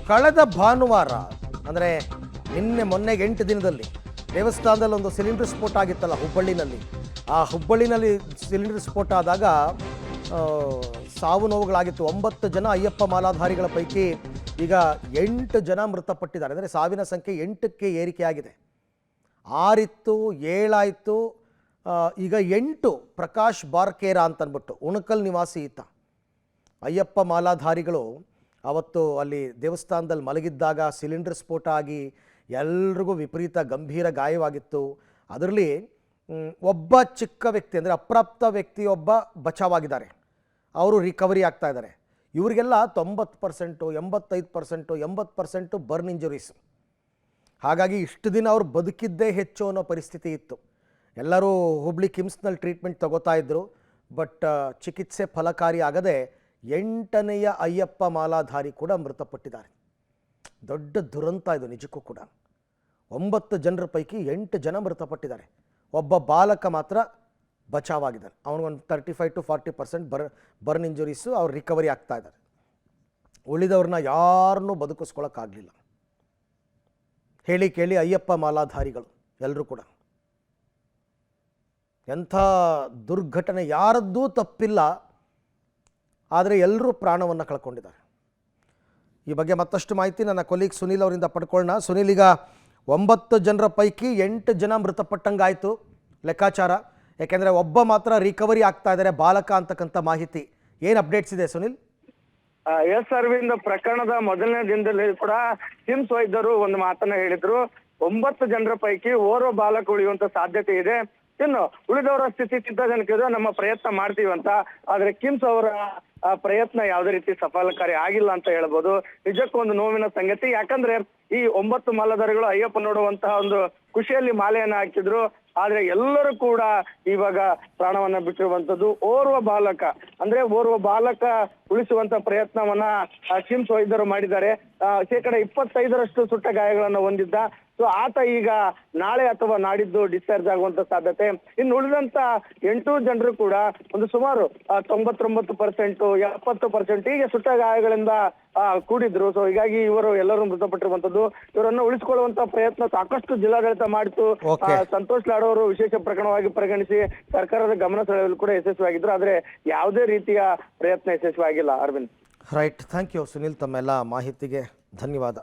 ಕಳೆದ ಭಾನುವಾರ ಅಂದರೆ ನಿನ್ನೆ ಮೊನ್ನೆಗೆ 8 ದಿನದಲ್ಲಿ ದೇವಸ್ಥಾನದಲ್ಲಿ ಒಂದು ಸಿಲಿಂಡರ್ ಸ್ಫೋಟ ಆಗಿತ್ತಲ್ಲ ಹುಬ್ಬಳ್ಳಿನಲ್ಲಿ. ಆ ಹುಬ್ಬಳ್ಳಿನಲ್ಲಿ ಸಿಲಿಂಡರ್ ಸ್ಫೋಟ ಆದಾಗ ಸಾವು ನೋವುಗಳಾಗಿತ್ತು. 9 ಜನ ಅಯ್ಯಪ್ಪ ಮಾಲಾಧಾರಿಗಳ ಪೈಕಿ ಈಗ 8 ಜನ ಮೃತಪಟ್ಟಿದ್ದಾರೆ. ಅಂದರೆ ಸಾವಿನ ಸಂಖ್ಯೆ 8ಕ್ಕೆ ಏರಿಕೆಯಾಗಿದೆ. 6 ಇತ್ತು, 7 ಆಯಿತು, ಈಗ 8. ಪ್ರಕಾಶ್ ಬಾರ್ಕೇರ ಅಂತಂದ್ಬಿಟ್ಟು ಉಣಕಲ್ ನಿವಾಸಿ ಈತ. ಅಯ್ಯಪ್ಪ ಮಾಲಾಧಾರಿಗಳು ಅವತ್ತು ಅಲ್ಲಿ ದೇವಸ್ಥಾನದಲ್ಲಿ ಮಲಗಿದ್ದಾಗ ಸಿಲಿಂಡರ್ ಸ್ಫೋಟ ಆಗಿ ಎಲ್ರಿಗೂ ವಿಪರೀತ ಗಂಭೀರ ಗಾಯವಾಗಿತ್ತು. ಅದರಲ್ಲಿ ಒಬ್ಬ ಚಿಕ್ಕ ವ್ಯಕ್ತಿ ಅಂದರೆ ಅಪ್ರಾಪ್ತ ವ್ಯಕ್ತಿಯೊಬ್ಬ ಬಚಾವಾಗಿದ್ದಾರೆ. ಅವರು ರಿಕವರಿ ಆಗ್ತಾ ಇದ್ದಾರೆ. ಇವರಿಗೆಲ್ಲ 90%, 85%, 80% ಬರ್ನ್ ಇಂಜುರೀಸ್. ಹಾಗಾಗಿ ಇಷ್ಟು ದಿನ ಅವರು ಬದುಕಿದ್ದೇ ಹೆಚ್ಚು ಅನ್ನೋ ಪರಿಸ್ಥಿತಿ ಇತ್ತು. ಎಲ್ಲರೂ ಹುಬ್ಳಿ ಕಿಮ್ಸ್ನಲ್ಲಿ ಟ್ರೀಟ್ಮೆಂಟ್ ತಗೋತಾ ಇದ್ದರು. ಬಟ್ ಚಿಕಿತ್ಸೆ ಫಲಕಾರಿ ಆಗದೆ 8ನೇಯ ಅಯ್ಯಪ್ಪ ಮಾಲಾಧಾರಿ ಕೂಡ ಮೃತಪಟ್ಟಿದ್ದಾರೆ. ದೊಡ್ಡ ದುರಂತ ಇದು ನಿಜಕ್ಕೂ ಕೂಡ. 9 ಜನರ ಪೈಕಿ 8 ಜನ ಮೃತಪಟ್ಟಿದ್ದಾರೆ. ಒಬ್ಬ ಬಾಲಕ ಮಾತ್ರ ಬಚಾವಾಗಿದ್ದಾನೆ. ಅವನಿಗೊಂದು 35 to 40% ಬರ್ನ್ ಇಂಜುರೀಸು. ಅವ್ರು ರಿಕವರಿ ಆಗ್ತಾ ಇದ್ದಾರೆ. ಉಳಿದವ್ರನ್ನ ಯಾರನ್ನೂ ಬದುಕಿಸ್ಕೊಳ್ಳೋಕ್ಕಾಗಲಿಲ್ಲ. ಹೇಳಿ ಕೇಳಿ ಅಯ್ಯಪ್ಪ ಮಾಲಾಧಾರಿಗಳು ಎಲ್ಲರೂ ಕೂಡ. ಎಂಥ ದುರ್ಘಟನೆ, ಯಾರದ್ದೂ ತಪ್ಪಿಲ್ಲ, ಆದರೆ ಎಲ್ಲರೂ ಪ್ರಾಣವನ್ನು ಕಳ್ಕೊಂಡಿದ್ದಾರೆ. ಈ ಬಗ್ಗೆ ಮತ್ತಷ್ಟು ಮಾಹಿತಿ ನನ್ನ ಕೊಲೀಗ್ ಸುನೀಲ್ ಅವರಿಂದ ಪಡ್ಕೊಳ್ಳೋಣ. ಸುನೀಲ್, ಈಗ 9 ಜನರ ಪೈಕಿ 8 ಜನ ಮೃತಪಟ್ಟಂಗಾಯಿತು ಲೆಕ್ಕಾಚಾರ. ಯಾಕೆಂದರೆ ಒಬ್ಬ ಮಾತ್ರ ರಿಕವರಿ ಆಗ್ತಾ ಇದ್ದಾರೆ, ಬಾಲಕ ಅಂತಕ್ಕಂಥ ಮಾಹಿತಿ. ಏನು ಅಪ್ಡೇಟ್ಸ್ ಇದೆ ಸುನೀಲ್? ಎಸ್ ಅರವಿಂದ್, ಪ್ರಕರಣದ ಮೊದಲನೇ ದಿನದಲ್ಲಿ ಕೂಡ ಕಿಮ್ಸ್ ವೈದ್ಯರು ಒಂದು ಮಾತನ್ನ ಹೇಳಿದ್ರು. 9 ಜನರ ಪೈಕಿ ಓರ್ವ ಬಾಲಕ ಉಳಿಯುವಂತ ಸಾಧ್ಯತೆ ಇದೆ. ಇನ್ನು ಉಳಿದವರ ಸ್ಥಿತಿ ಚಿಂತಾಜನಕ ನಮ್ಮ ಪ್ರಯತ್ನ ಮಾಡ್ತೀವಿ ಅಂತ. ಆದ್ರೆ ಕಿಮ್ಸ್ ಅವರ ಪ್ರಯತ್ನ ಯಾವುದೇ ರೀತಿ ಸಫಲಕಾರಿ ಆಗಿಲ್ಲ ಅಂತ ಹೇಳ್ಬೋದು. ನಿಜಕ್ಕೂ ಒಂದು ನೋವಿನ ಸಂಗತಿ. ಯಾಕಂದ್ರೆ ಈ 9 ಮಾಲಾಧಾರಿಗಳು ಅಯ್ಯಪ್ಪ ನೋಡುವಂತಹ ಒಂದು ಖುಷಿಯಲ್ಲಿ ಮಾಲೆಯನ್ನ ಹಾಕಿದ್ರು. ಆದ್ರೆ ಎಲ್ಲರೂ ಕೂಡ ಇವಾಗ ಪ್ರಾಣವನ್ನ ಬಿಟ್ಟಿರುವಂತದ್ದು. ಓರ್ವ ಬಾಲಕ ಉಳಿಸುವಂತ ಪ್ರಯತ್ನವನ್ನ ಕಿಮ್ಸ್ ವೈದ್ಯರು ಮಾಡಿದ್ದಾರೆ. 25% ಸುಟ್ಟ ಗಾಯಗಳನ್ನು ಹೊಂದಿದ್ದ. ಸೊ ಆತ ಈಗ ನಾಳೆ ಅಥವಾ ನಾಡಿದ್ದು ಡಿಸ್ಚಾರ್ಜ್ ಆಗುವಂತ ಸಾಧ್ಯತೆ. ಇನ್ನು ಉಳಿದಂತ 8 ಜನರು ಕೂಡ ಒಂದು ಸುಮಾರು 99%, 70% ಹೀಗೆ ಸುಟ್ಟ ಗಾಯಗಳಿಂದ ಕೂಡಿದ್ರು. ಸೊ ಹೀಗಾಗಿ ಇವರು ಎಲ್ಲರೂ ಮೃತಪಟ್ಟಿರುವಂತದ್ದು. ಇವರನ್ನು ಉಳಿಸಿಕೊಳ್ಳುವಂತ ಪ್ರಯತ್ನ ಸಾಕಷ್ಟು ಜಿಲ್ಲಾಡಳಿತ ಮಾಡಿತು. ಸಂತೋಷ್ ಲಾಡ್ ಅವರು ವಿಶೇಷ ಪ್ರಕರಣವಾಗಿ ಪರಿಗಣಿಸಿ ಸರ್ಕಾರದ ಗಮನ ಸೆಳೆಯಲು ಕೂಡ ಯಶಸ್ವಿಯಾಗಿದ್ರು. ಆದ್ರೆ ಯಾವುದೇ ರೀತಿಯ ಪ್ರಯತ್ನ ಯಶಸ್ವಿ ಆಗಿಲ್ಲ. Arvind, right, thank you Sunil. ತಮ್ಮೆಲ್ಲ ಮಾಹಿತಿಗೆ ಧನ್ಯವಾದ.